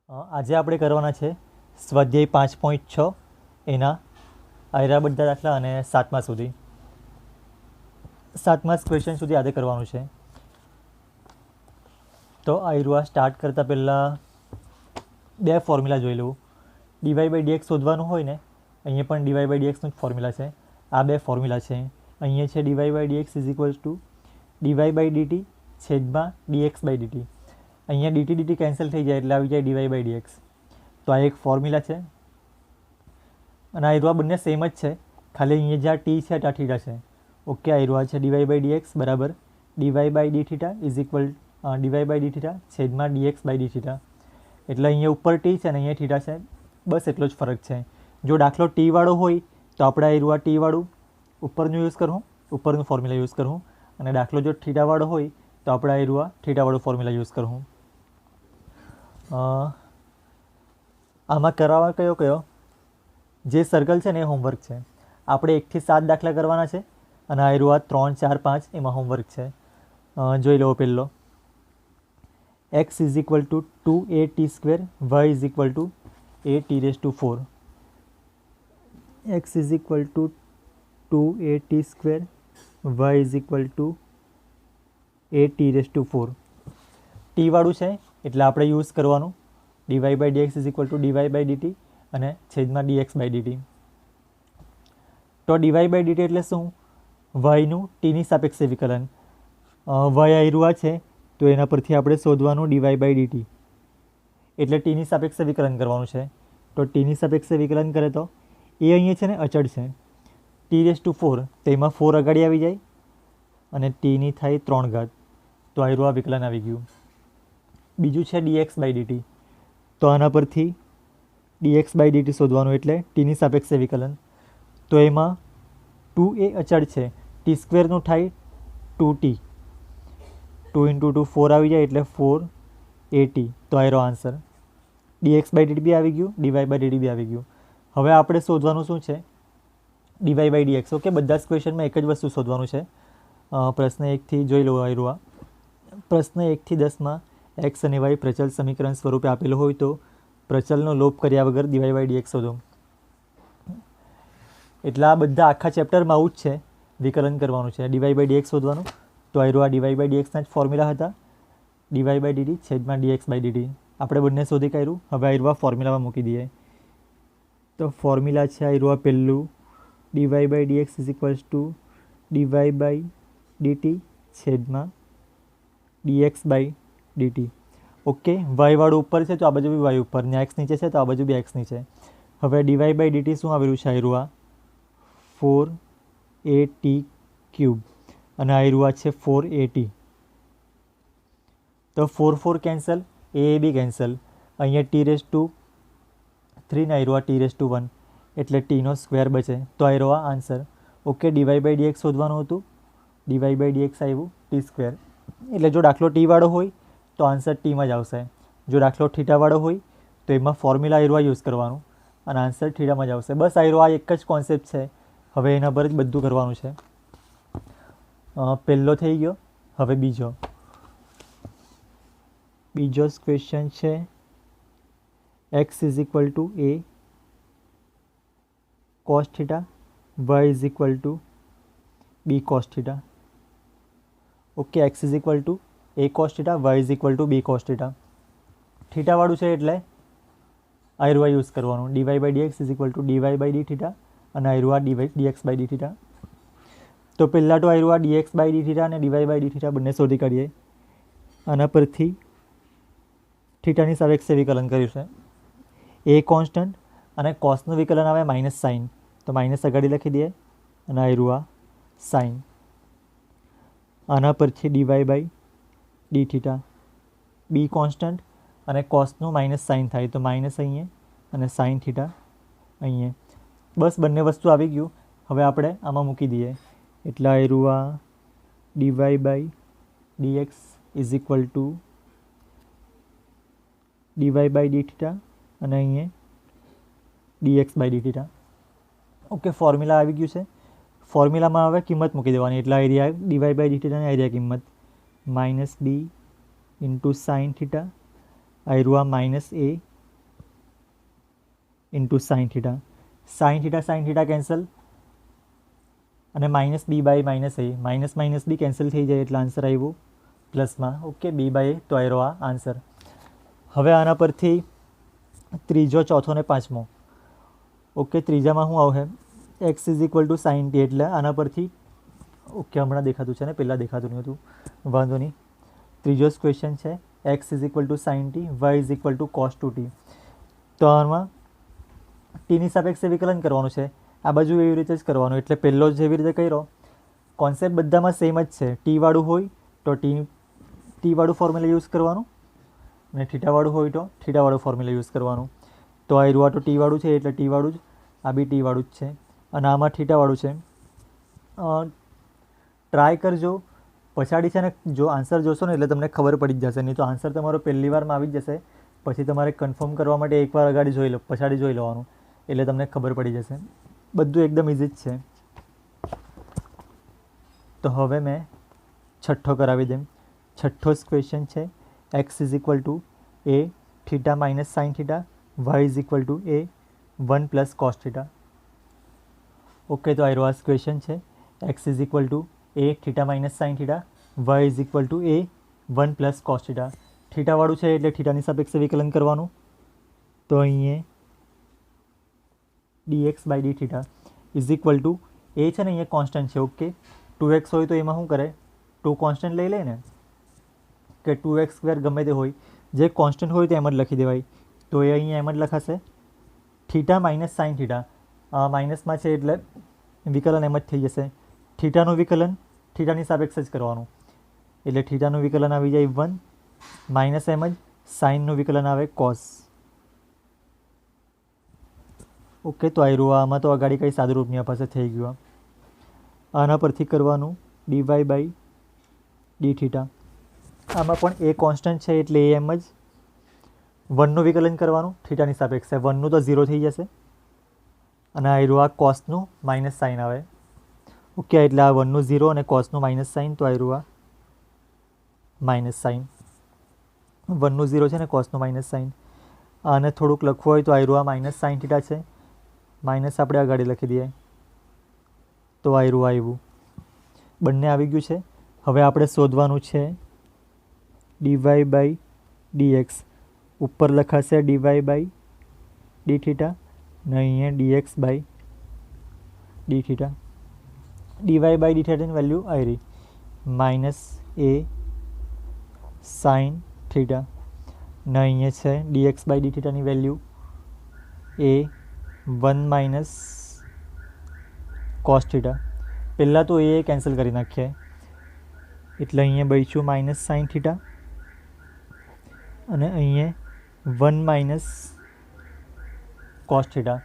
આજે આપણે કરવાના છે સ્વાધ્યાય 5.6 એના આયરા બધા દાખલા અને સાતમા ક્વેશ્ચન સુધી આજે કરવાનું છે. તો આયરુઆ સ્ટાર્ટ કરતાં પહેલાં બે ફોર્મ્યુલા જોઈ લઉં. ડીવાય બાય ડીએક્સ શોધવાનું હોય ને, અહીંયા પણ ડીવાય બાય ડીએક્સનું જ ફોર્મ્યુલા છે. આ બે ફોર્મ્યુલા છે. અહીંયા છે dy by dx is equals to DY by DT છેદમાં ડીએક્સ બાય ડીટી. અહીંયા ડીટી ડીટી કેન્સલ થઈ જાય એટલે આવી જાય ડીવાય બાય ડીએક્સ. તો આ એક ફોર્મ્યુલા છે અને આયરુઆ બંને સેમ જ છે, ખાલી અહીંયા જ્યાં ટી છે ત્યાં થીટા છે. ઓકે, આયરુઆ છે ડીવાય બાય ડીએક્સ બરાબર dy by d theta is equal dy by d theta છેદમાં ડીએક્સ બાય ડી થીટા. એટલે અહીંયા ઉપર ટી છે અને અહીંયા થીટા છે, બસ એટલો જ ફરક છે. જો દાખલો ટી વાળો હોય તો આપણે આયરુઆ ટી વાળું ઉપરનું યુઝ કરું, ઉપરનું ફોર્મ્યુલા યુઝ કરું, અને દાખલો જો થીટા વાળો હોય તો આપણે આયરુઆ થીટા વાળું ફોર્મ્યુલા યુઝ કરું. આમાં કરાવવા કયો જે સર્કલ છે ને એ હોમવર્ક છે. આપણે 1 થી 7 દાખલા કરવાના છે અને આયરુઆ 3, 4, 5 એમાં હોમવર્ક છે. જોઈ લો પહેલો. x is equal to 2at², y is equal to at⁴. x is equal to 2at², y is equal to at⁴. T વાળું છે એટલે આપણે યુઝ કરવાનું DY by dx is equal to DY by dt અને છેદમાં dx by dt. તો dy by dt એટલે શું? વાયનું ટીની સાપેક્ષે વિકલન. વાય આયરુઆ છે તો એના પરથી આપણે શોધવાનું ડીવાય બાય ડીટી, એટલે ટીની સાપેક્ષે વિકલન કરવાનું છે. તો ટીની સાપેક્ષે વિકલન કરે તો એ અહીંયા છે ને અચળ છે t⁴, તેમાં 4 અગાડી આવી જાય અને ટીની થાય 3 ઘાત. તો આયરુઆ વિકલન આવી ગયું. બીજું છે ડીએક્સ બાય ડીટી. તો આના પરથી ડીએક્સ બાય ડીટી શોધવાનું એટલે ટીની સાપેક્ષે વિકલન. તો એમાં 2a અચળ છે, t² થાય 2t, 2 × 2 4 આવી જાય એટલે 4at. તો આયરો આન્સર. ડીએક્સ બાય ડીટી બી આવી ગયું, ડીવાય બાય ડીટી બી આવી ગયું. હવે આપણે શોધવાનું શું છે? Dy by dx. ઓકે, બધા જ ક્વેશ્ચનમાં એક જ વસ્તુ શોધવાનું છે. પ્રશ્ન 1 થી જોઈ લો આયરુઆ. પ્રશ્ન 1 થી 10માં એક્સ અને વાય પ્રચલ સમીકરણ સ્વરૂપે આપેલો હોય તો પ્રચલનો લોપ કર્યા વગર ડીવાય બાય ડીએક્સ શોધો. એટલે આ બધા આખા ચેપ્ટરમાં આવું જ છે, વિકલન કરવાનું છે, ડીવાય બાય ડીએક્સ શોધવાનું. તો આયરુઆ ડીવાય બાય ડીએક્સના જ ફોર્મ્યુલા હતા, ડીવાય બાય ડીટી છેદમાં ડીએક્સ બાય ડીટી. આપણે બંને શોધી કાઢ્યું. હવે આયરુઆ ફોર્મ્યુલામાં મૂકી દઈએ. તો ફોર્મ્યુલા છે આયરુઆ પહેલું d y by dx is equals to DY by DT છેદમાં dx by d t. Okay, y વાળું ઉપર છે તો આ બાજુ બી વાય ઉપર, ને એક્સ નીચે છે તો આ બાજુ બી એક્સ નીચે. હવે ડીવાય બાય ડીટી શું આવેલું છે આયરુઆ? 4at³ અને આયરુઆ છે 4at. તો 4 4 કેન્સલ, એ બી કેન્સલ. અહીંયા t⁻³ ને આયરુઆ t⁻1 એટલે ટીનો સ્ક્વેર બચે. તો આયરુઆ answer. Okay, d y by d x શોધવાનું હતું, ડીવાય બાય ડીએક્સ આવ્યું t². એટલે જો દાખલો ટી વાળો હોય તો આન્સર ટીમાં જ આવશે. જો દાખલો થીટાવાળો હોય તો એમાં ફોર્મ્યુલા આયરુઆ યુઝ કરવાનું અને આન્સર થીટામાં જ આવશે. બસ આયરુઆ એક જ કોન્સેપ્ટ છે. હવે એના પર જ બધું કરવાનું છે. પહેલો થઈ ગયો. હવે બીજો ક્વેશ્ચન છે x is equal to a cos θ, y is equal to b cos θ. ઓકે, x is equal to a cos θ, y is equal to b cos θ. થીટાવાળું છે એટલે આયરુઆ યુઝ કરવાનું. DY by dx is equal to DY by d theta અને આયરુઆ d x by d theta. તો પહેલાં તો આયરુઆ ડીએક્સ બાય ડી થીટા અને ડીવાય બાય ડી થીટા બંને શોધી કાઢીએ. આના પરથી થીટાની સાપેક્ષે વિકલન કર્યું છે. એ કોન્સ્ટન્ટ અને કોસનું વિકલન આવે માઇનસ સાઇન, તો માઇનસ અગાડી લખી દઈએ અને આયરુઆ સાઇન. આના પરથી dy by d theta, b constant અને કોસનું માઇનસ સાઇન થાય તો માઇનસ અહીંયા અને સાઇન થીટા અહીંયા. બસ બંને વસ્તુ આવી ગયું. હવે આપણે આમાં મૂકી દઈએ એટલે આયરુઆ d y by dx is equal to DY by d theta અને અહીંયા d x by d theta. Okay, formula આવી ગયું છે. ફોર્મ્યુલામાં હવે કિંમત મૂકી દેવાની એટલે એરિયા ડીવાય બાય ડી થીટાની એરિયા કિંમત -b × sin θ, આયરુઆ -a into sine theta cancel અને minus b by minus a minus b cancel થઈ જાય એટલે આન્સર આવ્યું પ્લસમાં. ઓકે, બી બાય એ તો આવ્યો આ આન્સર. હવે આના પરથી ત્રીજો, ચોથો ને પાંચમો. ઓકે, ત્રીજામાં શું આવશે? X is equal to sine t એટલે આના પરથી ઓકે હમણાં દેખાતું છે ને, પહેલાં દેખાતું નહીં હતું, વાંધો નહીં. ત્રીજો જ ક્વેશ્ચન છે x is equal to sine t y is equal to cos two t. તો આમાં ટીની સાપેક્ષે વિકલન કરવાનું છે. આ બાજુ એવી રીતે જ કરવાનું. એટલે પહેલો જેવી રીતે કર્યો કોન્સેપ્ટ બધામાં સેમ જ છે. ટીવાળું હોય તો ટીવાળું ફોર્મ્યુલા યુઝ કરવાનું અને થીટાવાળું હોય તો થીટાવાળું ફોર્મ્યુલા યુઝ કરવાનું. તો આ રૂઆ તો ટીવાળું છે એટલે ટીવાળું જ, આ બી ટીવાળું જ છે અને આમાં થીટાવાળું છે. ટ્રાય કરજો પછાડી છે ને, જો આન્સર જોશો ને એટલે તમને ખબર પડી જ જશે. નહીં તો આન્સર તમારો પહેલી વારમાં આવી જ જશે. પછી તમારે કન્ફર્મ કરવા માટે એકવાર અગાડી જોઈ લો, પછાડી જોઈ લેવાનું એટલે તમને ખબર પડી જશે. બધું એકદમ ઇઝી જ છે. તો હવે મેં છઠ્ઠો કરાવી દઉં. છઠ્ઠો જ ક્વેશ્ચન છે x is equal to a theta minus sine theta y is equal to a 1 plus cos theta. Okay, તો આ ક્વેશ્ચન છે x is equal to a theta minus sine theta y is equal to a 1 plus cos theta. થીટાવાળું છે એટલે થીટાની સાપેક્ષે વિકલન કરવાનું. તો અહીંયા dx by d theta is equal to a છે ને અહીંયા કોન્સ્ટન્ટ છે. ઓકે, 2x હોય તો એમાં શું કરે, 2 કોન્સ્ટન્ટ લઈ લે ને, કે 2x સ્ક્વેર ગમે તે હોય, જે કોન્સ્ટન્ટ હોય તો એમ જ લખી દેવાય. તો એ અહીંયા એમ જ લખાશે થીટા માઇનસ સાઇન થીટા. માઇનસમાં છે એટલે વિકલન એમ જ થઈ જશે. થીટાનું વિકલન થીટાની સાપેક્ષે જ કરવાનું. એટલે થીટાનું વિકલન આવી જાય 1 માઇનસ એમ જ સાઇનનું વિકલન આવે કોસ. ઓકે, તો આમાં તો અગાડી કંઈ સાદુરૂપ નહીં અપાશે, થઈ ગયું. આના પરથી કરવાનું ડીવાય બાય ડી થીટા. આમાં પણ એ કોન્સ્ટન્ટ છે એટલે એ એમ જ 1નું વિકલન કરવાનું થીટાની સાપેક્ષે. 1નું તો 0 થઈ જશે અને આ કોસનું માઇનસ સાઇન આવે. ઓકે, એટલે આ 1નું 0 અને કોસનું માઇનસ સાઇન. તો આ માઇનસ સાઇન 1નું 0 છે ને કોસનું માઇનસ સાઇન. આને થોડુંક લખવું હોય તો આ માઇનસ સાઇન થીટા છે, માઇનસ આપણે આગળ લખી દઈએ. તો આવ્યું, બંને આવી ગયું છે. હવે આપણે શોધવાનું છે ડીવાય બાય ડીએક્સ. ઉપર લખાશે ડીવાય બાય ડી થીટા ને અહીંયા d x by d theta. D y by d થીટાની વેલ્યુ આવી માઇનસ એ સાઇન થીટા ને અહીંયા છે ડીએક્સ બાય ડી થીટાની value a 1 minus cos theta. પહેલાં તો એ કેન્સલ કરી નાખીએ એટલે અહીંયા બચ્યું માઇનસ સાઇન થીટા અને અહીંયા 1 માઇનસ કોસ થીટા.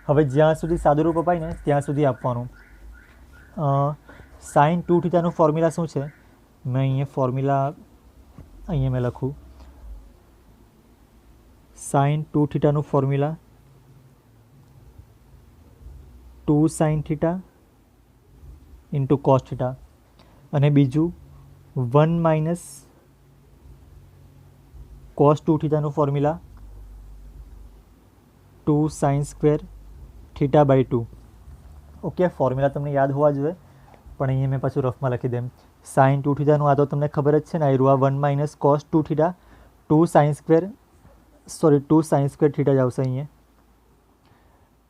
હવે જ્યાં સુધી સાદુરૂપ અપાય ને ત્યાં સુધી આપવાનું. સાઇન 2 થીટાનું ફોર્મ્યુલા શું છે? મેં અહીંયા ફોર્મ્યુલા મેં લખું. સાઇન 2 થીટાનું formula 2 sine theta into cos theta અને બીજું 1 માઇનસ કોસ 2 થીટાનું formula 2 sine square theta by 2. Okay, formula તમને યાદ હોવા જોઈએ પણ અહીંયા મેં પાછું રફમાં લખી દેમ. સાઇન 2 થીટાનું આ તો તમને ખબર જ છે ને, આ 1 minus cos 2 theta 2 sine square theta જ આવશે.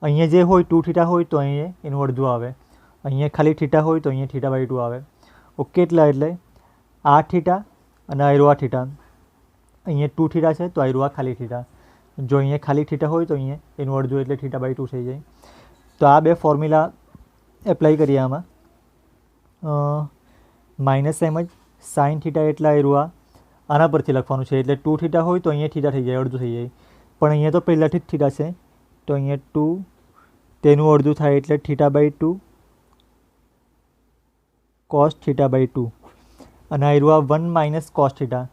અહીંયા જે હોય 2 થીટા હોય તો અહીંયા એનું અડધું આવે, અહીંયા ખાલી થીટા હોય તો અહીંયા થીટા બાય 2 આવે. ઓકે, એટલે આ થીટા અને આ થીટા. અહીંયા 2 થીટા છે તો આ ખાલી થીટા. જો અહીંયા ખાલી થીટા હોય તો અહીંયા એનું અડધું એટલે થીટા બાય 2 થઈ જાય. તો આ બે ફોર્મ્યુલા એપ્લાય કરીએ આમાં. માઇનસ એમ જ સાઇન થીટા એટલે આના પરથી લખવાનું છે. એટલે 2 થીટા હોય તો અહીંયા થીટા થઈ જાય, અડધું થઈ જાય. પણ અહીંયા તો પહેલાંથી જ થીટા છે તો અહીંયા 2 તેનું અડધું થાય એટલે theta by 2 cos theta by 2 અને આ 1 માઇનસ કોસ થીટા.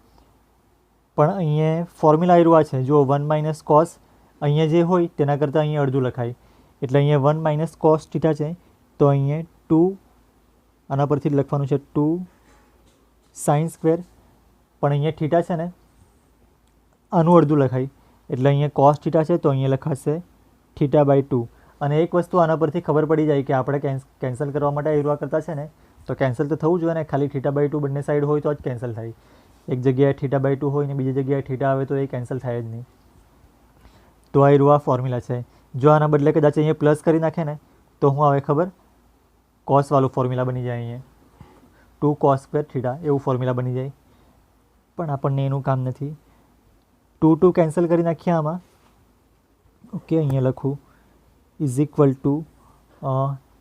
પણ અહીંયા ફોર્મ્યુલા છે જો 1 માઇનસ કોસ અહીંયા જે હોય તેના કરતાં અહીંયા અડધું લખાય. એટલે અહીંયા 1 માઇનસ કોસ થીટા છે તો અહીંયા 2 આના પરથી જ લખવાનું છે 2 સાઇન સ્ક્વેર. પણ અહીંયા થીટા છે ને આનું અડધું લખાય એટલે અહીંયા કોસ થીટા છે તો અહીંયા લખાશે θ/2 અને એક વસ્તુ આના પરથી ખબર પડી જાય કે આપણે કેન્સલ કરવા માટે આયરુઆ કરતા છે ને તો કેન્સલ તો થવું જોઈએ ને, ખાલી θ/2 બંને સાઈડ હોય તો જ કેન્સલ થાય. એક જગ્યાએ θ/2 હોય ને બીજી જગ્યાએ θ આવે તો એ કેન્સલ થાય જ નહીં. તો આયરુઆ ફોર્મ્યુલા છે. જો આના બદલે કદાચ અહીંયા પ્લસ કરી નાખે ને તો શું આવે ખબર? કોસવાળું ફોર્મ્યુલા બની જાય. અહીંયા 2 cos² θ એવું ફોર્મ્યુલા બની જાય. પણ આપણને એનું કામ નથી. 2 કેન્સલ કરી નાખીએ આમાં. ઓકે, અહીંયા લખું ઇઝ ઇક્વલ ટુ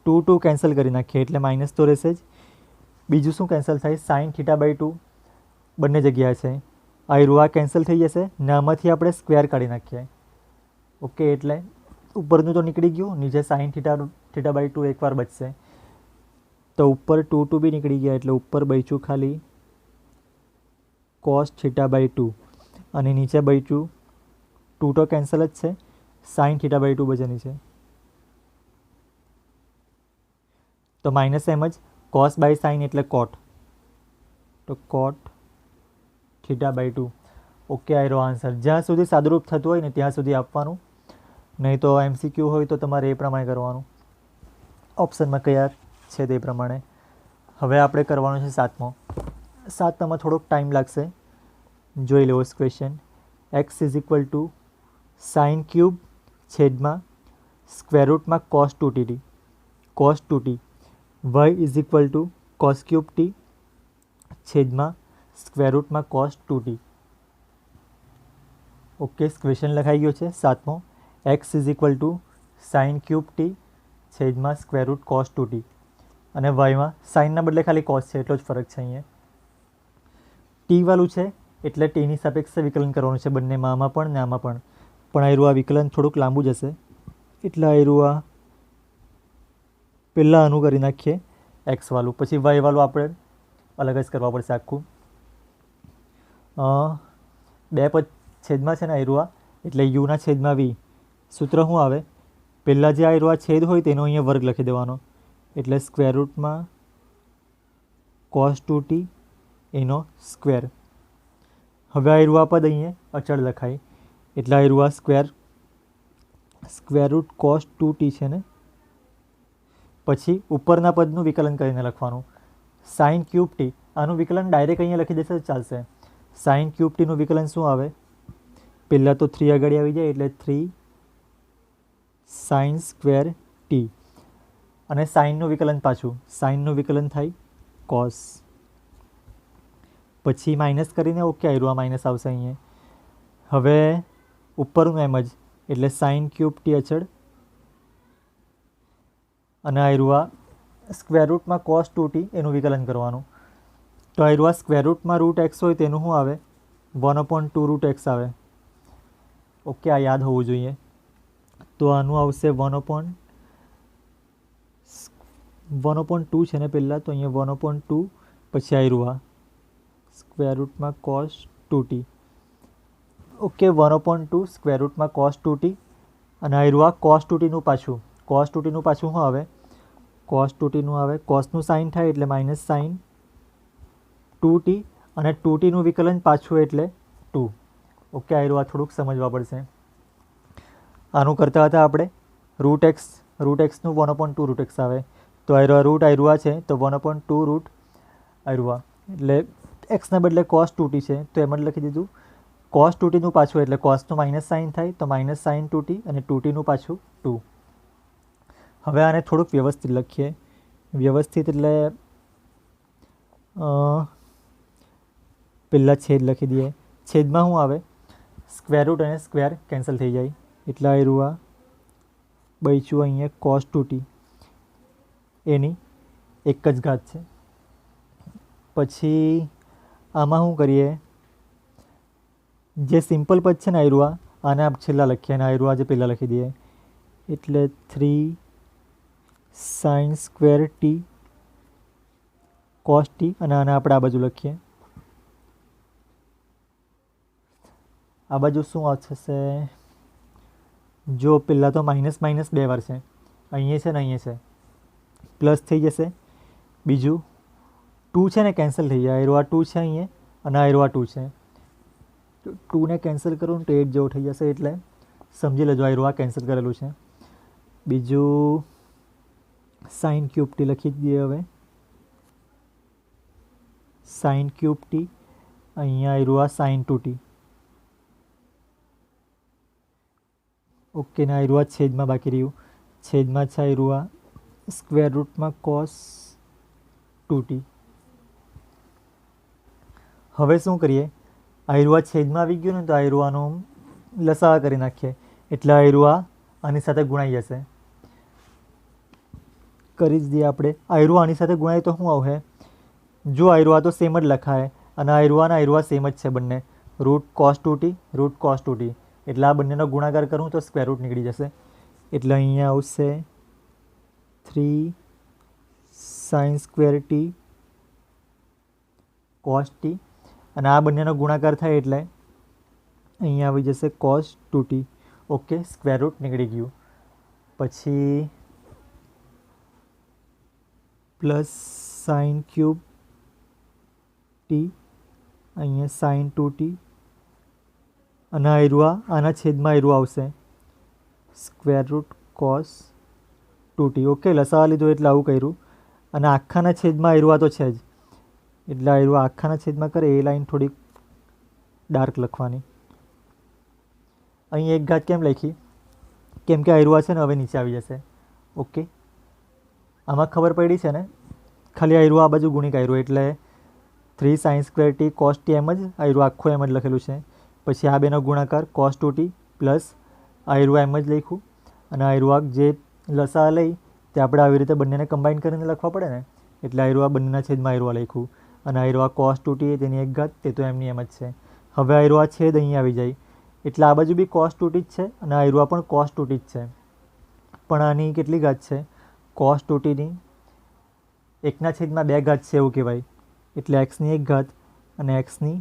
2 કેન્સલ કરી નાખીએ એટલે માઇનસ તો રહેશે જ. બીજું શું કેન્સલ થાય? sin θ/2 બંને જગ્યાએ છે. આયરુઆ કેન્સલ થઈ જશે ને આમાંથી આપણે સ્ક્વેર કાઢી નાખીએ. ઓકે, એટલે ઉપરનું તો નીકળી ગયું, નીચે sin θ/2 એકવાર બચશે. તો ઉપર 2 બી નીકળી ગયા એટલે ઉપર બચ્યું ખાલી cos θ/2 અને નીચે બચ્યું 2 તો કેન્સલ જ છે, sin θ/2 બચેની છે. તો માઇનસ એમ જ cos બાય sin એટલે cot, તો cot θ/2. ઓકે, આયરો આન્સર. જ્યાં સુધી સાદુરૂપ થતું હોય ને ત્યાં સુધી આપવાનું, નહીં તો MCQ હોય તો તમારે એ પ્રમાણે કરવાનું. ઓપ્શનમાં કયા છે તે પ્રમાણે. હવે આપણે કરવાનું છે 7મો. 7માં થોડોક ટાઈમ લાગશે. જોઈ લેવો question. x is equal to sin³ છેદમાં સ્ક્વેર રૂટમાં cos 2t cos 2t. y is equal to cos³ છેદમાં સ્ક્વેર રૂટમાં cos 2t. ઓકે, ક્વેશ્ચન લખાઈ ગયો છે 7મો. x is equal to sin³ છેદમાં સ્ક્વેર રૂટ cos 2t અને વાયમાં સાઇનના બદલે ખાલી cos છે એટલો જ ફરક છે. અહીંયા ટી વાળું છે એટલે ટીની સાપેક્ષે વિકલન કરવાનું છે બંનેમાં, આમાં પણ ને આમાં પણ. પણ આયરું આ વિકલન થોડુંક લાંબુ જશે એટલે આયરું આ પહેલાં આનું કરી નાખીએ એક્સ વાળું, પછી વાય વાળું આપણે અલગ જ કરવા પડશે આખું. 2 પદ છેદમાં છે ને આયરું આ એટલે યુના છેદમાં વી. સૂત્ર શું આવે? પહેલાં જે આયરું આ છેદ હોય તેનો અહીંયા વર્ગ લખી દેવાનો એટલે સ્ક્વેર રૂટમાં cos 2t એનો સ્ક્વેર. હવે આયરું આ પદ અહીંયા અચળ લખાય એટલે આયરું આ સ્ક્વેર રૂટ cos 2t છે ને, પછી ઉપરના પદનું વિકલન કરીને લખવાનું sin³t. આનું વિકલન ડાયરેક્ટ અહીંયા લખી દેશે તો ચાલશે. sin³ નું વિકલન શું આવે? પહેલાં તો 3 આગળ આવી જાય એટલે 3 sin² t અને સાઇનનું વિકલન પાછું, સાઇનનું વિકલન થાય cos. પછી માઇનસ કરીને ઓકે આયરું આ માઇનસ આવશે અહીંયા. હવે ઉપરનું એમ જ એટલે sin³ અચળ અને આયરું આ સ્ક્વેર રૂટમાં cos 2t એનું વિકલન કરવાનું. તો આયરું આ સ્ક્વેર રૂટમાં રૂટ એક્સ હોય તેનું શું આવે? 1/2 રૂટ એક્સ આવે. ઓકે, આ યાદ હોવું જોઈએ. તો આનું આવશે 1/2 છે ને પહેલાં, તો અહીંયા 1/2 પછી આયરું આ સ્ક્વેર રૂટમાં cos 2t. ઓકે, 1/2 સ્ક્વેર રૂટમાં cos 2t અને આયરું આ cos 2tનું પાછું. cos 2tનું પાછું શું આવે? cos 2tનું આવે cosનું સાઇન થાય એટલે માઇનસ સાઇન 2t અને 2tનું વિકલન પાછું એટલે 2. ઓકે, આયરું આ થોડુંક સમજવા પડશે. આનું કરતા હતા આપણે રૂટ એક્સનું 1/2 રૂટ એક્સ આવે. તો આયરું આ છે તો 1/2 રૂટ આયરું આ એટલે એક્સના બદલે cos 2t છે તો એમ જ લખી દીધું. cos 2tનું પાછું એટલે cosનું માઇનસ સાઇન થાય તો માઇનસ સાઇન 2t અને 2tનું પાછું 2. હવે આને થોડુંક વ્યવસ્થિત લખીએ. વ્યવસ્થિત એટલે પહેલાં છેદ લખી દઈએ. છેદમાં શું આવે? સ્ક્વેર રૂટ અને સ્ક્વેર કેન્સલ થઈ જાય એટલે આયરું આ બચ્યું અહીંયા cos 2t એની એક જ ઘાત છે. પછી આમાં શું કરીએ? જે સિમ્પલ પદ છે ને આયરું આ આને આપ છેલ્લા લખીએ અને આયરું આ જે પહેલાં લખી દઈએ એટલે 3 sin² t cos t અને આને આપણે આ બાજુ લખીએ. આ બાજુ શું થશે? જો પહેલાં તો માઇનસ માઇનસ 2 વાર છે, અહીંયા છે ને અહીંયા છે, પ્લસ થઈ જશે. બીજું 2 છે ને કેન્સલ થઈ જાય. આયરું આ 2 છે અહીંયા અને આયરું આ 2 છે, તો 2ને કેન્સલ કરું તો 8 જેવું થઈ જશે એટલે સમજી લેજો આયરું આ કેન્સલ કરેલું છે. બીજું સાઇન ક્યુબ ટી લખી દઈએ. હવે સાઇન ક્યુબ ટી, અહીંયા આવ્યું આ સાઇન 2t. ઓકે, ને આવ્યું આ છેદમાં બાકી રહ્યું. છેદમાં છે આવ્યું આ સ્ક્વેર રૂટમાં કોસ 2t. હવે શું કરીએ, આવ્યું આ છેદમાં આવી ગયું ને તો આવ્યું આનો લસાઅ કરી નાખીએ. એટલે આવ્યું આ આની સાથે ગુણાઈ જશે. કરી જ દઈએ આપણે. આવ્યું આની સાથે ગુણાય તો શું આવશે, જો આવ્યું આ તો સેમ જ લખાય અને આવ્યું સેમ જ છે બંને. Root cos 2t, root cos 2t. એટલે આ બંનેનો ગુણાકાર કરું તો સ્ક્વેર રૂટ નીકળી જશે. એટલે અહીંયા આવશે 3 sine square t cos T, અને આ બંનેનો ગુણાકાર થાય એટલે અહીંયા આવી જશે cos 2t. Okay, square root નીકળી ગયું. પછી પ્લસ સાઇન ક્યુબ ટી, અહીંયા સાઇન 2t, અને આના છેદમાં આયરું આવશે square root cos 2t. Okay, લસાઅ લીધો એટલે આવું કર્યું. અને આખાના છેદમાં આયરું તો છે જ, એટલે આયરું આખાના છેદમાં કરે એ લાઈન થોડીક ડાર્ક લખવાની. અહીં 1 ઘાત કેમ લખી, કેમ કે આયરું છે ને હવે નીચે આવી જશે. ઓકે, આમાં ખબર પડી છે ને, ખાલી આયરું આ બાજુ ગુણિક આયરું એટલે 3 sine square t cos t, એમ જ આયરું આખું એમ જ લખેલું છે. પછી આ બેનો ગુણાકાર કોસ 2t પ્લસ આયરું એમ જ લખ્યું. અને આયરું જે લસાઅ લઈ તે આપણે આવી રીતે બંનેને કમ્બાઈન કરીને લખવા પડે ને, એટલે આયરું બંનેના છેદમાં આયરું લખ્યું. અને આયરું કોસ 2t તેની 1 ઘાત, તે તો એમની એમ જ છે. હવે આયરું છેદ અહીં આવી જાય એટલે આ બાજુ બી કોસ 2t જ છે અને આયરું પણ કોસ 2t જ છે. પણ આની કેટલી ઘાત છે, કોસ 2tની 1/2 ઘાત છે એવું કહેવાય. એટલે એક્સની 1 ઘાત અને એક્સની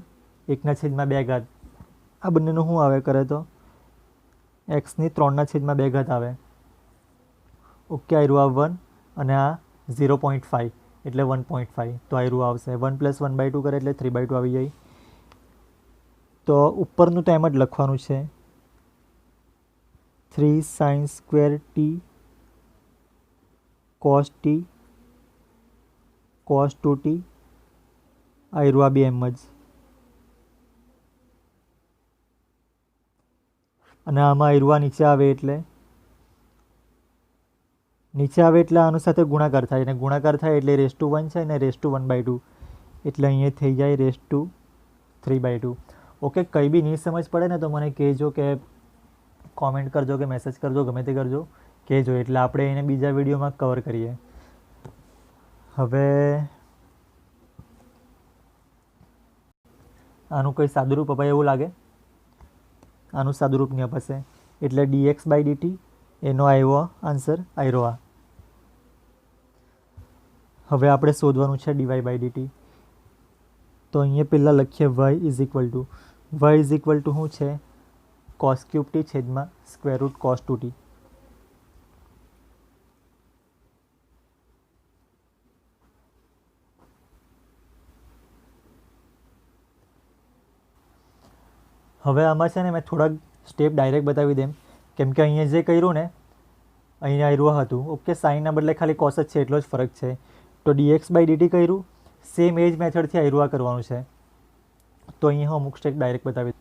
1/2 ઘાત. આ બંનેનું શું આવે કરે તો એક્સની 3/2 ઘાત આવે. ઓકે, આયરું 1 અને આ 0.5 એટલે 1.5. તો આયરું આવશે 1 + 1/2 કરે એટલે 3/2 આવી જાય. તો ઉપરનું તો એમ જ લખવાનું છે 3 sine square t cos T cos 2t, આયરું બી એમ જ. અને આમાં આયરું નીચે આવે એટલે આનું સાથે ગુણાકાર થાય, અને ગુણાકાર થાય એટલે (1 છે ને (1/2), એટલે અહીંયા થઈ જાય (3/2). ઓકે, કંઈ બી નહીં સમજ પડે ને તો મને કહેજો, કે કોમેન્ટ કરજો કે મેસેજ કરજો, ગમે તે કરજો, કહેજો એટલે આપણે એને બીજા વિડીયોમાં કવર કરીએ. હવે આનું કંઈ સાદુરૂપ અપાય એવું લાગે, આનું સાદુરૂપ નહીં અપાશે. એટલે dx/dt એનો આવ્યો આન્સર આયરો આ. હવે આપણે શોધવાનું છે dy/dt. તો અહીંયા પહેલાં લખીએ y = શું છે, કોસ ક્યુબ ટી છેદમાં સ્ક્વેર રૂટ કોસ 2t. હવે આમાં છે ને મેં થોડાક સ્ટેપ ડાયરેક્ટ બતાવી દેમ, કેમ કે અહીંયા જે કર્યું ને અહીંયા આયરું હતું. ઓકે, સાઇનના બદલે ખાલી કોસ જ છે એટલો જ ફરક છે. તો dx/dt કર્યું, સેમ એ જ મેથડથી આયરું કરવાનું છે. તો અહીંયા હું અમુક સ્ટેપ ડાયરેક્ટ બતાવી.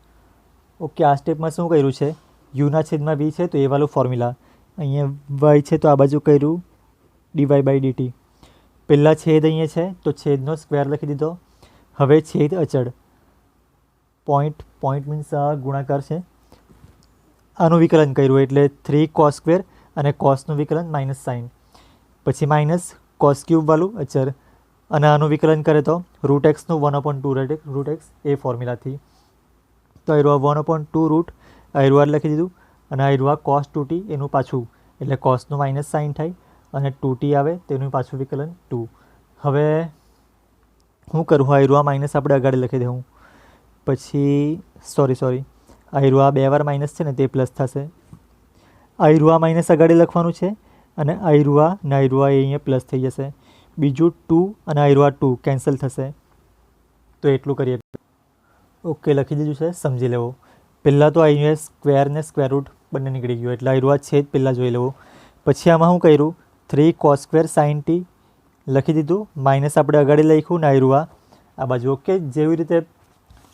ઓકે, આ સ્ટેપમાં શું કર્યું છે, યુના છેદમાં v છે તો એ વાળું ફોર્મ્યુલા. અહીંયા y છે તો આ બાજુ કર્યું dy/dt. પહેલાં છેદ અહીંયા છે તો છેદનો સ્ક્વેર લખી દીધો. હવે છેદ અચળ, પોઈન્ટ મીન્સ ગુણાકાર છે, આનું વિકલન કર્યું એટલે 3 cos સ્ક્વેર અને કોસનું વિકલન માઇનસ સાઇન, પછી માઇનસ કોસ ક્યુબ વાળું અચર, અને આનું વિકલન કરે તો √x નું 1/2 √x એ ફોર્મ્યુલાથી. તો આયરું 1/2 રૂટ આયરું લખી દીધું. અને આયરું કોસ 2t એનું પાછું એટલે કોસનું માઇનસ સાઇન થાય અને 2t આવે તેનું પાછું વિકલન 2. હવે હું કરું, આયરું માઇનસ આપણે આગળ લખી દઉં. પછી સોરી આયરું 2 વાર માઇનસ છે ને તે પ્લસ થશે. આયરું માઇનસ આગળ લખવાનું છે અને આયરું ને આયરું અહીંયા પ્લસ થઈ જશે. બીજું 2 અને આયરું 2 કેન્સલ થશે. તો એટલું કરીએ. ઓકે, લખી દીધું છે, સમજી લેવો. પહેલાં તો અહીંયા સ્ક્વેર ને સ્ક્વેર રૂટ બંને નીકળી ગયું એટલે આયરું છેદ પહેલાં જોઈ લેવું. પછી આમાં શું કર્યું, 3 cos સ્ક્વેર સાઇન ટી લખી દીધું, માઇનસ આપણે અગાડી લખ્યું ને આવ્યું આ બાજુ. ઓકે, જેવી રીતે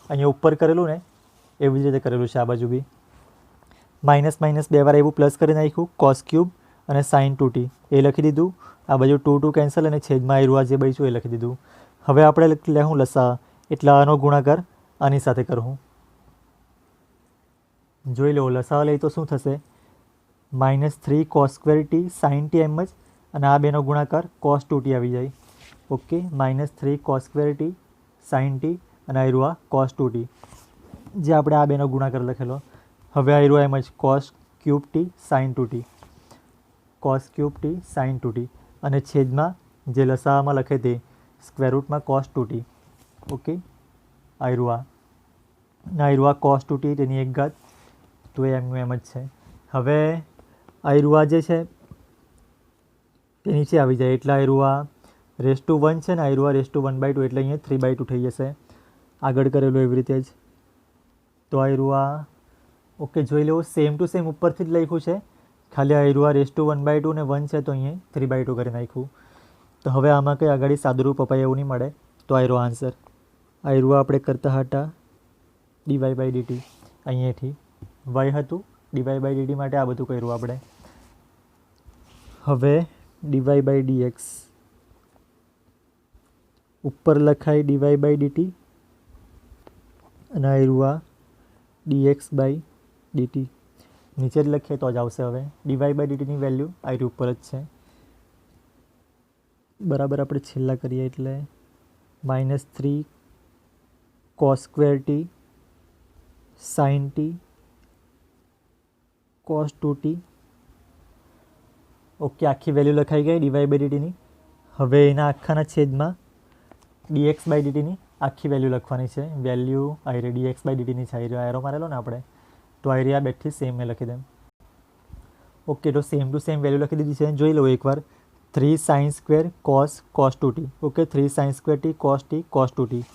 અહીંયા ઉપર કરેલું ને એવી જ રીતે કરેલું છે આ બાજુ બી. માઇનસ માઇનસ 2 વાર એવું પ્લસ કરી નાખ્યું, કોસ ક્યુબ અને સાઇન 2t એ લખી દીધું. આ બાજુ 2 કેન્સલ અને છેદમાં આવ્યું જે બચ્યું એ લખી દીધું. હવે આપણે લેવું લસા, એટલે આનો ગુણાકાર આની સાથે કરું. જોઈ લો લસા લઈ તો શું થશે, -3 cos square t sine t એમ જ, અને આ બેનો ગુણાકાર cos 2t આવી જાય. Okay, -3 cos square t sine t અને આવ્યું cos 2t, જે આપણે આ બેનો ગુણાકાર લખેલો. હવે આવ્યું એમ જ cos cube t sine 2t, cos cube t sine 2t, અને છેદમાં જે લસામાં લખે તે સ્ક્વેર રૂટમાં cos 2t. ઓકે, આવ્યું cos 2t તેની એક ઘાત, તો એ એમનું એમ જ છે. હવે આવ્યું જે છે તે નીચે આવી જાય, એટલે આવ્યું રેસ ટુ 1 છે ને આવ્યું રેસ ટુ 1/2, એટલે અહીંયા 3/2 થઈ જશે. આગળ કરેલું એવી રીતે જ. તો આવ્યું ઓકે, જોઈ લેવું સેમ ટુ સેમ ઉપરથી જ લખ્યું છે, ખાલી આવ્યું રેસ ટુ 1/2 ને 1 છે તો અહીંયા 3/2 કરી નાખ્યું. તો હવે આમાં કંઈ આગળ સાદુરૂપ અપાય એવું નહીં મળે. તો આવ્યો આન્સર. આવ્યું આપણે કરતા હતા dy/dt, અહીંયાથી y હતું, dy/dt માટે આ બધું કર્યું આપણે. હવે dy/dx ઉપર લખાય dy/dt અને આવ્યું dx/dt નીચે જ લખીએ તો જ આવશે. હવે dy/dtની વેલ્યુ આવ્યું ઉપર જ છે. બરાબર આપણે છેલ્લા કરીએ એટલે -3 cos square t sine t cos 2t. Okay, આખી વેલ્યુ લખાઈ ગઈ dy/dtની. હવે એના આખાના છેદમાં dx/dtની આખી વેલ્યુ લખવાની છે. વેલ્યુ આવી રહી dx/dtની છે, આવી એરો મારેલો ને આપણે, તો આવી આ બેઠી સેમ મેં લખી દેમ. ઓકે, તો સેમ ટુ સેમ વેલ્યુ લખી દીધી છે. જોઈ લો એકવાર, 3 sin square cos 2t. Okay, 3 sin square T cos t cos 2t,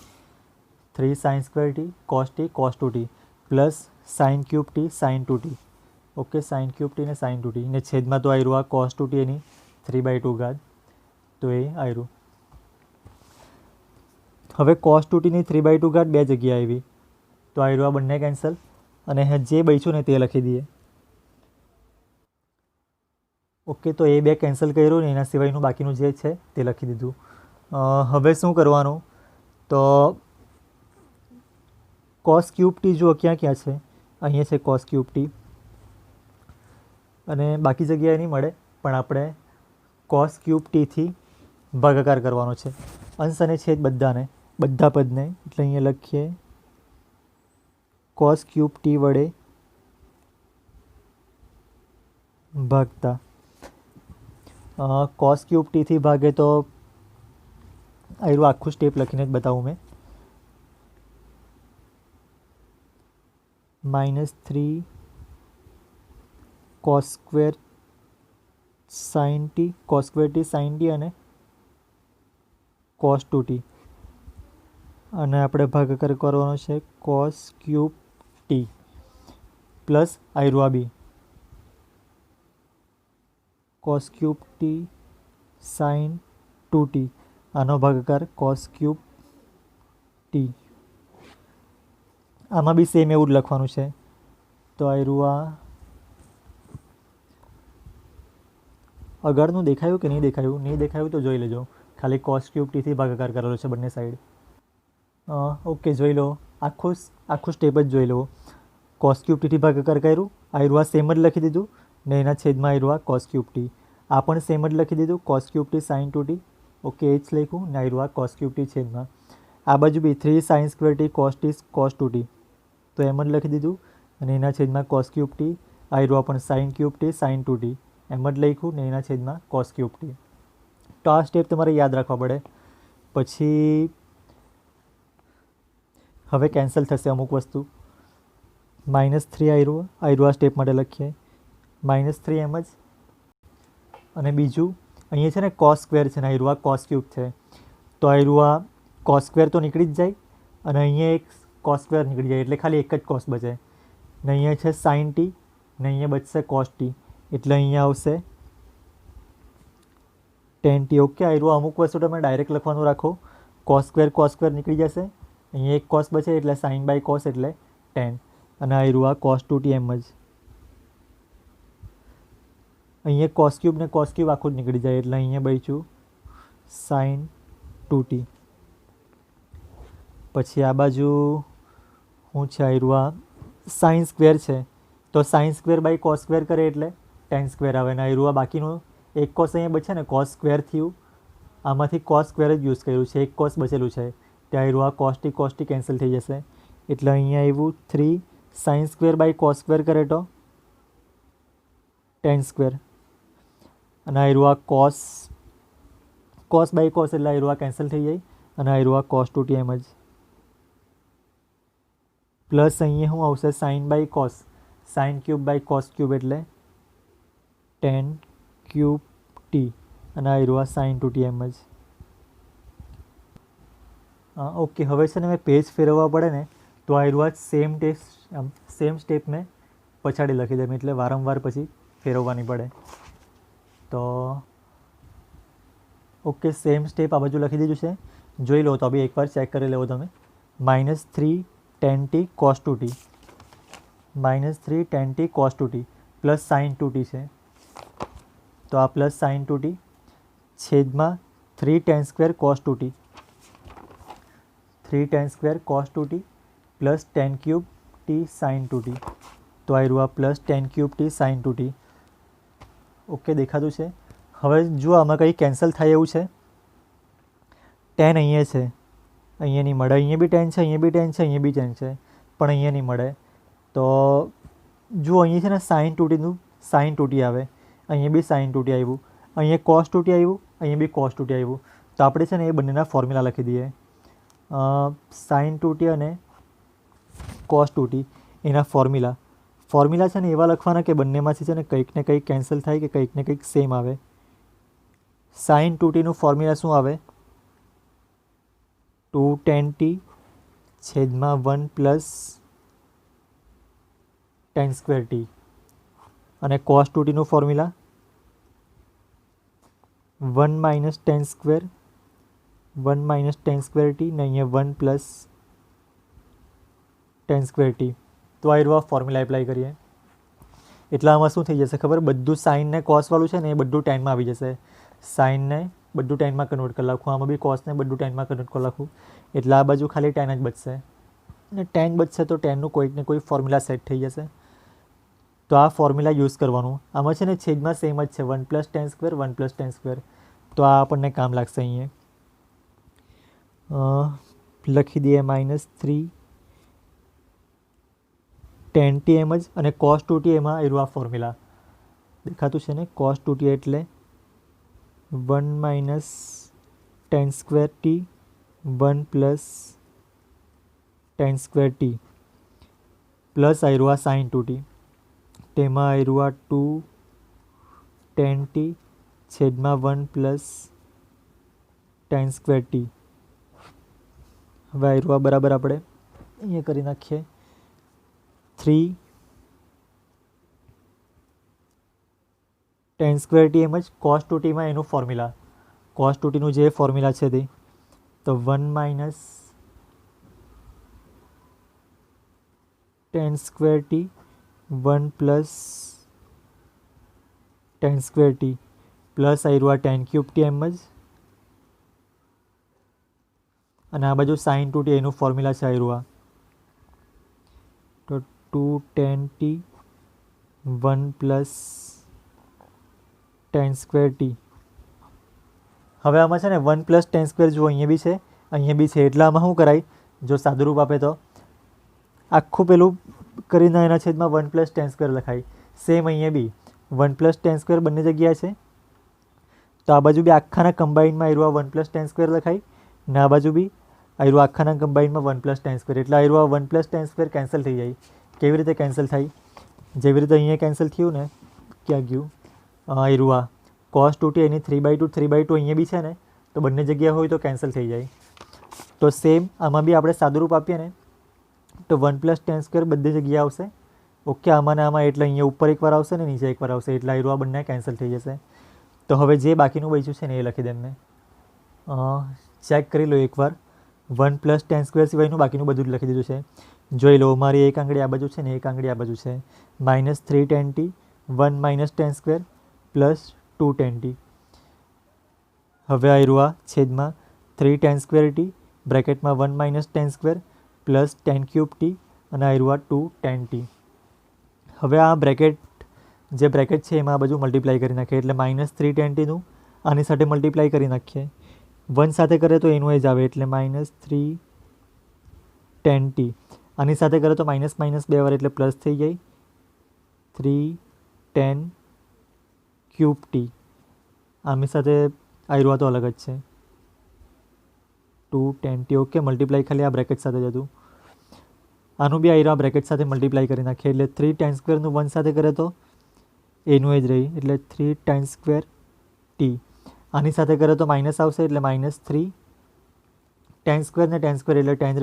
3 sin square T cos t cos 2t plus sin cube T sin 2t. Okay, sin cube T ને sin 2t ને છેદમાં તો આવ્યું cos 2t એની 3/2 ઘાત, તો એ આવ્યું. હવે cos 2t ની 3/2 ઘાત બે જગ્યાએ આવી, તો આવ્યું બંને કેન્સલ, અને જે બચ્યું ને તે લખી દઈએ. ઓકે, તો એ બે કેન્સલ કર્યું ને એના સિવાયનું બાકીનું જે છે તે લખી દીધું. હવે શું કરવાનું, તો cos ક્યુબ ટી જુઓ ક્યાં ક્યાં છે, અહીંયા છે cos ક્યુબ ટી, અને બાકી જગ્યાએ નહીં મળે, પણ આપણે cos ક્યુબ ટીથી ભાગાકાર કરવાનો છે, અંશ અને છેદ બધાને, બધા પદને. એટલે અહીંયા લખીએ cos ક્યુબ ટી વડે ભાગતા. cos ક્યુબ ટીથી ભાગે તો આવ્યું આખું સ્ટેપ લખીને જ બતાવું મેં. -3 cos square sine t cos square t sine t અને cos 2t, અને આપણે ભાગાકાર કરવાનો છે cos ક્યુબ ટી પ્લસ આવ્યું b cos cube t sine 2t, આનો ભાગાકાર cos ક્યુબ ટી. આમાં બી સેમ એવું જ લખવાનું છે. તો આવ્યું આગળનું દેખાયું કે નહીં દેખાયું? નહીં દેખાયું તો જોઈ લેજો, ખાલી cos ક્યુબ ટીથી ભાગાકાર કરેલો છે બંને સાઈડ. ઓકે, જોઈ લો આખું સ્ટેપ જ જોઈ લો. cos ક્યુબ ટીથી ભાગાકાર કર્યું, આવ્યું સેમ જ લખી દીધું, ને એના છેદમાં આવ્યું cos ક્યુબ ટી. આ પણ સેમ જ લખી દીધું, cos cube t sine 2t. Okay, એ જ લખ્યું ને આવ્યું cos ક્યુબ ટી છેદમાં. આ બાજુ બી 3 sin square T cos t cos 2t, તો એમ જ લખી દીધું, અને એના છેદમાં cos ક્યુબ ટી. આવ્યું પણ sin cube T sin 2t, એમ જ લખ્યું ને એના છેદમાં cos ક્યુબ ટી. તો આ સ્ટેપ તમારે યાદ રાખવા પડે. પછી હવે કેન્સલ થશે અમુક વસ્તુ. -3 આવ્યું આ સ્ટેપ માટે લખીએ -3 એમ જ. અને બીજું અહીંયા છે ને cos સ્ક્વેર છે ને આવ્યું cos ક્યુબ છે, તો આવ્યું cos સ્ક્વેર તો નીકળી જ જાય, અને અહીંયા એક cos સ્ક્વેર નીકળી જાય, એટલે ખાલી એક જ cos બચે. ને અહીંયા છે sin t ને અહીંયા બચશે cos t, એટલે અહીંયા આવશે 10t ઓકે. આવ્યું અમુક વસ્તુ તમે ડાયરેક્ટ લખવાનું રાખો. કોસ સ્ક્વેર નીકળી જશે, અહીંયા એક કોસ બચે એટલે સાઇન બાય કોસ એટલે 10 અને આવ્યું આ cos 2t એમ જ. અહીંયા cos ક્યુબ ને cos ક્યુબ આખું જ નીકળી જાય એટલે અહીંયા બચ્યું sin 2t. પછી આ બાજુ શું છે, આવ્યું આ સાઇન સ્ક્વેર છે તો sine square by cos square કરે એટલે ટેન સ્ક્વેર આવે ને આવ્યું આ બાકીનું એક કોસ અહીંયા બચે ને કોસ સ્ક્વેર થયું, આમાંથી કોસ સ્ક્વેર જ યુઝ કર્યું છે, એક કોસ બચેલું છે ત્યાં આવ્યું આ કોસ ટી કેન્સલ થઈ જશે એટલે અહીંયા આવ્યું 3 sine square by cos square કરે તો ટેન સ્ક્વેર અને આવ્યું આ કોસ બાય કોસ એટલે આવ્યું આ કેન્સલ થઈ જાય અને આવ્યું આ cos 2t એમ જ. પ્લસ અહીંયા શું આવશે, sine by cos, sine cube by cos cube એટલે 10 ક્યુબ ટી અને આવ્યું આ sin 2t એમ જ. ઓકે, હવે છે ને મેં પેજ ફેરવવા પડે ને તો આવ્યું આ સેમ સ્ટેપ મેં પછાડી લખી દઉં એટલે વારંવાર પછી ફેરવવાની પડે. તો ઓકે, સેમ સ્ટેપ આ બાજુ લખી દીધું છે, જોઈ લો તો બી એકવાર ચેક કરી લેવો તમે. -3 10t cos 2t, -3 10t cos 2t plus sin 2t છે તો આ પ્લસ sin 2t છેદમાં 3 tan square cos 2t, 3 tan square cos 2t plus 10 cube t sin 2t તો આવ્યું આ plus 10 cube t sin 2t. Okay, દેખાતું છે. હવે જો આમાં કંઈ કેન્સલ થાય એવું છે, 10 અહીંયા છે, અહીંયા નહીં મળે, અહીંયા બી 10 છે, અહીંયા બી 10 છે, અહીંયા બી 10 છે પણ અહીંયા નહીં મળે. તો જો અહીંયા છે ને sin 2t આવે, અહીંયા બી sin 2t આવ્યું, અહીંયા cos 2t આવ્યું, અહીંયા બી cos 2t આવ્યું તો આપણે છે ને એ બંનેના ફોર્મ્યુલા લખી દઈએ. sin 2t અને cos 2t એના ફોર્મ્યુલા છે ને એવા લખવાના કે બંનેમાંથી છે ને કંઈક ને કંઈક કેન્સલ થાય કે કંઈક ને કંઈક સેમ આવે. sin 2tનું ફોર્મ્યુલા શું આવે, 2 10t છેદમાં 1 પ્લસ ટેન સ્ક્વેર ટી અને cos 2tનું formula 1 minus tan square t ને અહીંયા 1 પ્લસ ટેન સ્ક્વેર ટી. તો આ રહ્યું ફોર્મ્યુલા એપ્લાય કરીએ એટલે આમાં શું થઈ જશે ખબર, બધું સાઇન ને કોસવાળું છે ને એ બધું ટેનમાં આવી જશે. સાઇનને બધું ટેનમાં કન્વર્ટ કરી નાખું, આમાં બી કોસને બધું ટેનમાં કન્વર્ટ કરી નાખું એટલે આ બાજુ ખાલી 10 જ બચશે અને 10 બચશે તો 10નું કોઈક ને કોઈ ફોર્મ્યુલા સેટ થઈ જશે. તો આ ફોર્મ્યુલા યુઝ કરવાનું. આમાં છે ને છેદમાં સેમ જ છે, 1 plus tan square 1 plus tan square તો આ આપણને કામ લાગશે. અહીંયા લખી દઈએ -3 10t એમ જ અને cos 2t એમાં એનું આ ફોર્મ્યુલા દેખાતું છે ને, cos 2t એટલે 1 minus tan square T 1 plus tan square T plus આવ્યું આ sin 2t તેમાં આવ્યું આ 2 10t છેદમાં 1 પ્લસ ટેન સ્ક્વેર ટી. હવે આવ્યું આ બરાબર આપણે અહીંયા કરી નાખીએ 3 ટેન સ્ક્વેર ટી એમ જ cos 2tમાં એનું ફોર્મ્યુલા, cos 2tનું જે ફોર્મ્યુલા છે તે તો 1 minus tan square T 1 plus tan square T plus આવ્યું આ 10 ક્યુબ ટી એમ જ અને આ બાજુ sin 2t એનું ફોર્મ્યુલા છે આવ્યું આ તો 2 10t 1 plus tan square T. હવે આમાં છે ને 1 પ્લસ ટેન સ્ક્વેર જો અહીંયા બી છે અહીંયા બી છે એટલે આમાં શું કરાય, જો સાદુરૂપ આપે તો આખું પેલું કરીને એના છેદમાં 1 પ્લસ ટેન સ્ક્વેર લખાય. સેમ અહીંયા બી 1 પ્લસ ટેન સ્ક્વેર બંને જગ્યાએ છે તો આ બાજુ બી આખાના કમ્બાઇનમાં આવ્યું આ 1 પ્લસ ટેન સ્ક્વેર લખાય ને આ બાજુ બી આવ્યું આખાના કમ્બાઇનમાં 1 પ્લસ ટેન સ્ક્વેર એટલે આવ્યું આ 1 પ્લસ ટેન સ્ક્વેર કેન્સલ થઈ જાય. કેવી રીતે કેન્સલ થાય, જેવી રીતે અહીંયા કેન્સલ થયું ને, ક્યાં ગયું આવ્યું આ cos 2t એની 3/2 અહીંયા બી છે ને તો બંને જગ્યાએ હોય તો કેન્સલ થઈ જાય. તો સેમ આમાં બી આપણે સાદુરૂપ આપીએ ને તો 1 પ્લસ ટેન સ્ક્વેર બધી જગ્યાએ આવશે. ઓકે, આમાં ને આમાં એટલે અહીંયા ઉપર એકવાર આવશે ને નીચે એકવાર આવશે એટલે આવ્યું આ બંને કેન્સલ થઈ જશે. તો હવે જે બાકીનું બચ્યું છે ને એ લખી દે મેં. ચેક કરી લો એકવાર. 1 + tan સ્ક્વેર સિવાયનું બાકીનું બધું જ લખી દીધું છે. જોઈ લો, મારી એક આંગળી આ બાજુ છે ને એક આંગળી આ બાજુ છે. -3 tan t 1 - tan square plus 2 tan t. હવે આવ્યું આ છેદમાં 3 tan square t બ્રેકેટમાં 1 - tan square plus tan cube t અને આવ્યું આ 2 tan t. હવે આ બ્રેકેટ જે બ્રેકેટ છે એમાં આ બાજુ મલ્ટીપ્લાય કરી નાખીએ એટલે -3 tan t નું આની સાથે મલ્ટીપ્લાય કરી નાખીએ. 1 સાથે કરે તો એનું એ જ આવે એટલે -3 tan t. આની સાથે કરે તો માઇનસ બે વાર એટલે પ્લસ થઈ જાય 3 tan ક્યુબ t. આની સાથે આવ્યું તો અલગ જ છે 2 tan t. ઓકે, મલ્ટીપ્લાય ખાલી આ બ્રેકેટ સાથે જ હતું. આનું બી આવ્યું બ્રેકેટ સાથે મલ્ટીપ્લાય કરી નાખીએ એટલે 3 tan સ્ક્વેરનું 1 સાથે કરે તો એનું એ જ રહી એટલે 3 tan સ્ક્વેર t. આની સાથે કરે તો માઇનસ આવશે એટલે -3 tan સ્ક્વેર ને tan સ્ક્વેર એટલે tan⁴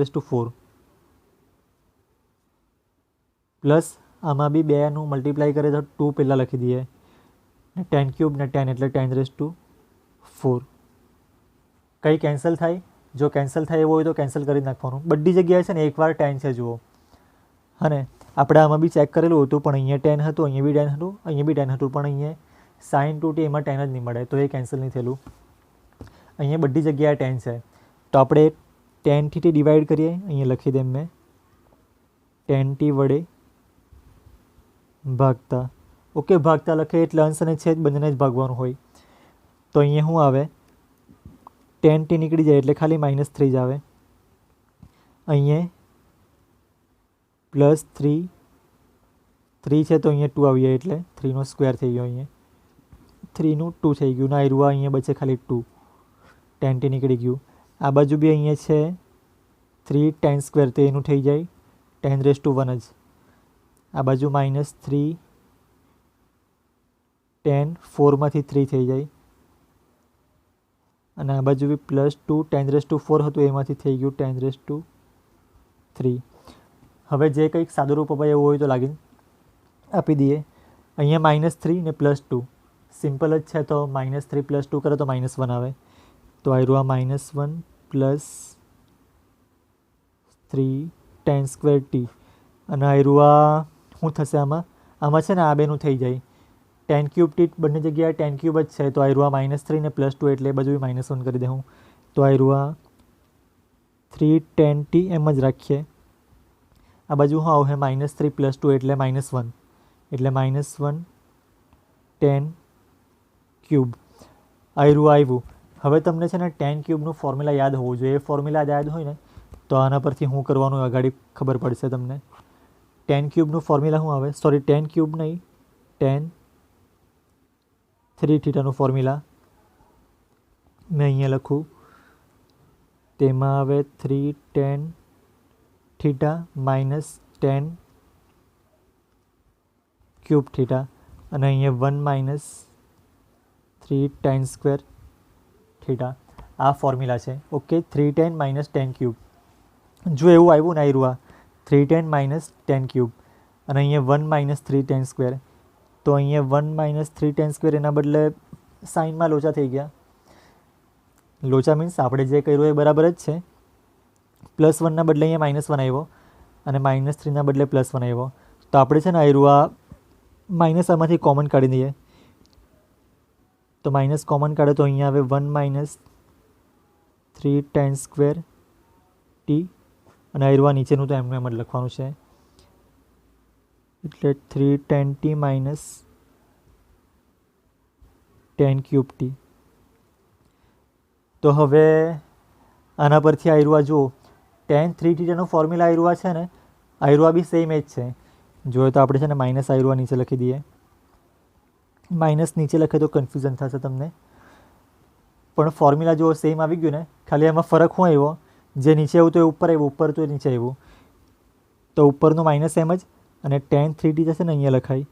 પ્લસ આમાં બી 2નું મલ્ટીપ્લાય કરે તો 2 પહેલાં લખી દઈએ ને tan ક્યુબ ને tan એટલે tan⁴. કંઈ કેન્સલ થાય? જો કેન્સલ થાય એવું હોય તો કેન્સલ કરી નાખવાનું. બધી જગ્યાએ છે ને એકવાર tan છે જુઓ. હા ને, આપણે આમાં બી ચેક કરેલું હતું પણ અહીંયા tan હતું, અહીંયા બી tan હતું, અહીંયા બી tan હતું, પણ અહીંયા sin 2t એમાં tan જ નહીં મળે તો એ કેન્સલ નહીં થયેલું. અહીંયા બધી જગ્યાએ tan છે તો આપણે tan થી ડિવાઈડ કરીએ. અહીંયા લખી દે મેં tan t વડે ભાગતા. ઓકે, ભાગતા લખે એટલે અંશ અને છેદ બંનેને જ ભાગવાનું હોય. તો અહીંયા શું આવે? tan t નીકળી જાય એટલે ખાલી -3 જ આવે. અહીંયા +3 છે તો અહીંયા 2 આવી જાય એટલે 3નો સ્ક્વેર થઈ ગયો. અહીંયા 3નું 2 થઈ ગયું. ના આવ્યું અહીંયા બચે ખાલી 2. tan t નીકળી ગયું. આ બાજુ બી અહીંયા છે 3 tan સ્ક્વેર તો એનું થઈ જાય tan⁴ જ. આ બાજુ -3 tan 4માંથી 3 થઈ જાય અને આ બાજુ બી +2 tan⁴ હતું એમાંથી થઈ ગયું tan⁵. હવે જે કંઈક સાદું રૂપ અપાય એવું હોય તો લાગીને આપી દઈએ. અહીંયા -3 ને +2 સિમ્પલ જ છે તો -3 + 2 કરે તો -1 આવે. તો આવ્યું આ -1 + 3 tan સ્ક્વેર t અને આવ્યું આ શું થશે આમાં છે ને આ બેનું થઈ જાય tan ક્યુબ t. બંને જગ્યાએ tan ક્યુબ જ છે તો આવ્યું આ -3 ને +2 એટલે એ બાજુ બી -1 કરી દઉં. તો આવ્યું આ 3 tan t એમ જ રાખીએ. આ બાજુ શું આવશે -3 + 2 એટલે -1 એટલે -1 tan ક્યુબ. આવ્યું. હવે તમને છે ને tan ક્યુબનું ફોર્મ્યુલા યાદ હોવું જોઈએ. એ ફોર્મ્યુલા યાદ હોય ને તો આના પરથી શું કરવાનું આગળ ખબર પડશે તમને. tan ક્યુબનું ફોર્મ્યુલા શું આવે? સોરી, tan ક્યુબ નહીં, tan 3θ નું ફોર્મ્યુલા મેં અહીંયા લખું. તેમાં આવે 3 tan θ - tan ક્યુબ θ અને અહીંયા 1 - 3 tan સ્ક્વેર θ. આ ફોર્મ્યુલા છે. Okay, 3 tan - tan cube. જો એવું આવ્યું ને આવ્યું આ 3 tan - tan ક્યુબ અને અહીંયા 1 - 3 tan સ્ક્વેર તો અહીંયા 1 - 3 tan સ્ક્વેર એના બદલે સાઇનમાં લોચા થઈ ગયા. લોચા મીન્સ આપણે જે કર્યું એ બરાબર જ છે. +1ના બદલે અહીંયા -1 આવ્યો અને -3ના બદલે +1 આવ્યો. તો આપણે છે ને આવ્યું આ માઇનસ આમાંથી કોમન કાઢી દઈએ. તો માઇનસ કોમન કાઢે તો અહીંયા આવે 1 - 3 tan સ્ક્વેર t અને આવ્યું નીચેનું તો એમનું એમ જ લખવાનું છે એટલે 3 tan t - tan cube t. તો હવે આના પરથી આવ્યું જુઓ tan 3θ નો ફોર્મ્યુલા આવ્યું છે ને આવ્યું બી સેમ એ જ છે. જોઈએ તો આપણે છે ને માઇનસ આવ્યું નીચે લખી દઈએ. માઇનસ નીચે લખે તો કન્ફ્યુઝન થશે તમને પણ ફોર્મ્યુલા જો સેમ આવી ગયું ને ખાલી એમાં ફરક શું આવ્યો? જે નીચે આવ્યું તો એ ઉપર આવ્યું, ઉપર તો નીચે આવ્યું. તો ઉપરનું માઇનસ એમ જ અને tan 3θ જશે ને અહીંયા લખાય.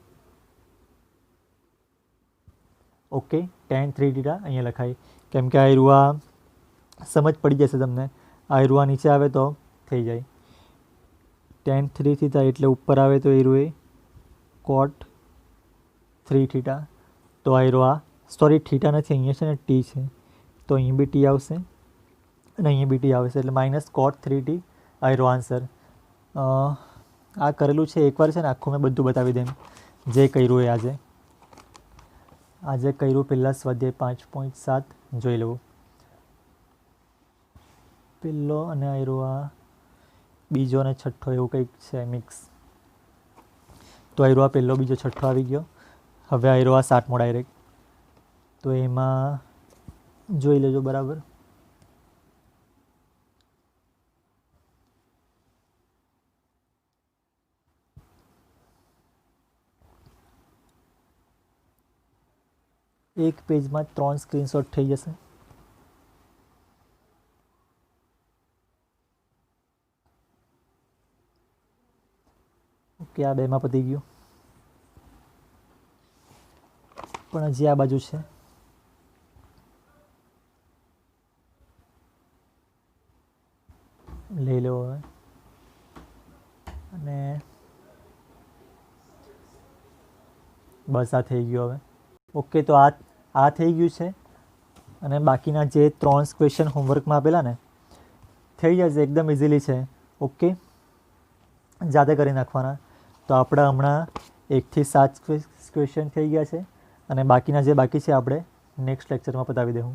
ઓકે, tan 3θ અહીંયા લખાય કેમ કે આવ્યું સમજ પડી જશે તમને. આવ્યું નીચે આવે તો થઈ જાય tan 3θ એટલે ઉપર આવે તો એ cot 3θ. તો આવ્યું સોરી થીટા નથી, અહીંયા છે ને ટી છે, તો અહીં બી ટી આવશે અને અહીંયા બી ટી આવશે, એટલે માઇનસ કોટ 3t આયરો આન્સર. આ કરેલું છે એકવાર છે ને આખું મેં બધું બતાવી દેમ જે કર્યું એ આજે કર્યું. પહેલાં સ્વાધ્યાય 5.7 જોઈ લેવું. પહેલો અને આયરો આ બીજો અને છઠ્ઠો એવું કંઈક છે મિક્સ. તો આયરો આ પહેલો બીજો છઠ્ઠો આવી ગયો. હવે આયરો આ 7મો ડાયરેક્ટ, તો એમાં જોઈ લેજો બરાબર. એક પેજમાં 3 સ્ક્રીનશોટ થઈ જશે. ઓકે, આ બેમાં પતી ગયું, પણ હજી આ બાજુ છે. લઈ લો હવે, અને બસ આ થઈ ગયું હવે. ઓકે, તો આ થઈ ગયું છે, અને બાકીના જે 3 ક્વેશ્ચન હોમવર્કમાં આપેલા ને થઈ જશે, એકદમ ઇઝીલી છે. ઓકે, જાતે કરી નાખવાના. તો આપણા હમણાં 1 થી 7 ક્વેશ્ચન થઈ ગયા છે, અને બાકીના જે બાકી છે આપણે નેક્સ્ટ લેક્ચરમાં પતાવી દઉં.